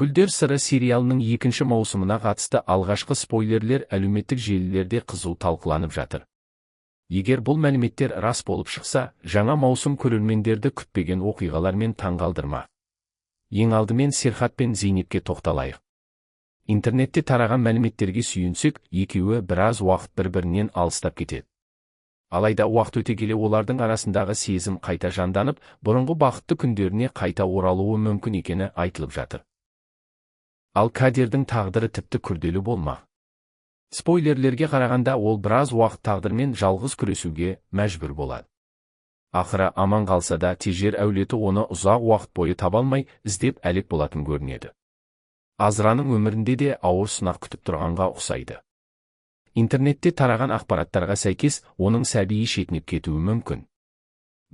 Гүлдер сыры сериалының екінші маусымына қатысты алғашқы спойлерлер әлеуметтік желілерде қызу талқыланып жатыр. Егер бұл мәліметтер рас болып шықса, жаңа маусым көрермендерді күтпеген оқиғалармен таңғалдырмақ. Ең алдымен Серхат пен Зейнепке тоқталайық. Интернетте тараған мәліметтерге сүйенсек, екеуі біраз уақыт бір-бірінен алыстап кетеді. Алайда уақыт өте келе олардың арасындағы сезім қайта жанданып, бұрынғы бақытты күндеріне қайта оралуы мүмкін екені айтылып жатыр. Ал Кадердің тағдыры тіпті күрделі болмақ. Спойлерлерге қарағанда ол біраз уақыт тағдырмен жалғыз күресуге мәжбүр болады. Ақыры аман қалса да Тежер әулеті оны ұзақ уақыт бойы таба алмай іздеп әлек болатын көрінеді. Азраның өмірінде де ауыр сынақ күтіп тұрғанға ұқсайды. Интернетте тараған ақпараттарға сәйкес, оның сәбиі шетінеп кетуі мүмкін.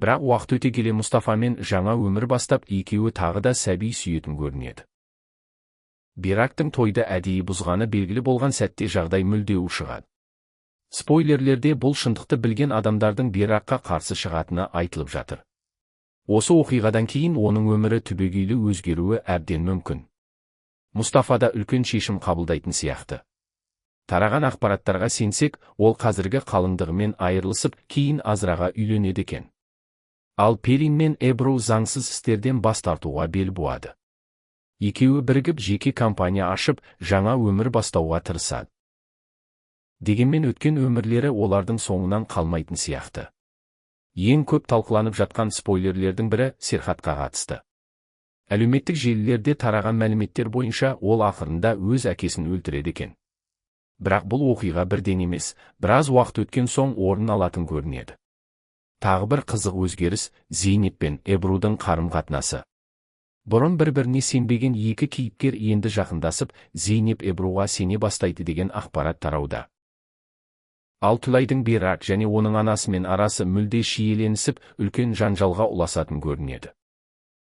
Бірақ уақыт өте келе Мұстафамен жаңа өмір бастап, екеуі тағы да сәби сүйетін көрінеді. Берактың тойды әдейі бұзғаны белгілі болған сәтте жағдай мүлде ушығады. Спойлерлерде бұл шындықты білген адамдардың Беракқа қарсы шығатыны айтылып жатыр. Осы оқиғадан кейін оның өмірі түбегейлі өзгеруі әбден мүмкін. Мұстафа да үлкен шешім қабылдайтын сияқты. Тараған ақпараттарға сенсек, ол қазіргі қалыңдығымен айырылысып, кейін Азраға үйленеді екен. Ал Перин мен Эбру заңсыз істерден бас тартуға бел буады. Екеуі бірігіп жеке компания ашып, жаңа өмір бастауға тырысады. Дегенмен өткен өмірлері олардың соңынан қалмайтын сияқты. Ең көп талқыланып жатқан спойлерлердің бірі Серхатқа қатысты. Әлеуметтік желілерде тараған мәліметтер бойынша ол ақырында өз әкесін өлтіреді екен. Бірақ бұл оқиға бірден емес, біраз уақыт өткен соң орын алатын көрінеді. Тағы бір қызық өзгеріс Зейнеп пен Эбрудың қарым-қатынасы. Бұрын бір-біріне сенбеген екі кейіпкер енді жақындасып, Зейнеп Эбруға сене бастайды деген ақпарат тарауда. Ал Түлайдың Берак және оның анасымен арасы мүлде шиеленісіп, үлкен жанжалға ұласатын көрінеді.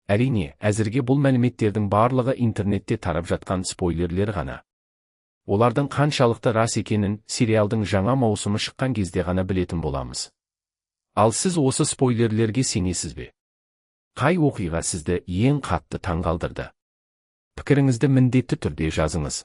Әрине, әзірге бұл мәліметтердің барлығы интернетте тарап жатқан спойлерлер ғана. Олардың қаншалықты рас екенін сериалдың жаңа маусымы шыққан кезде ғана білетін боламыз. Ал сіз осы спойлерлерге сенесіз бе? Қай оқиға сізді ең қатты таңғалдырды? Пікіріңізді міндетті түрде жазыңыз.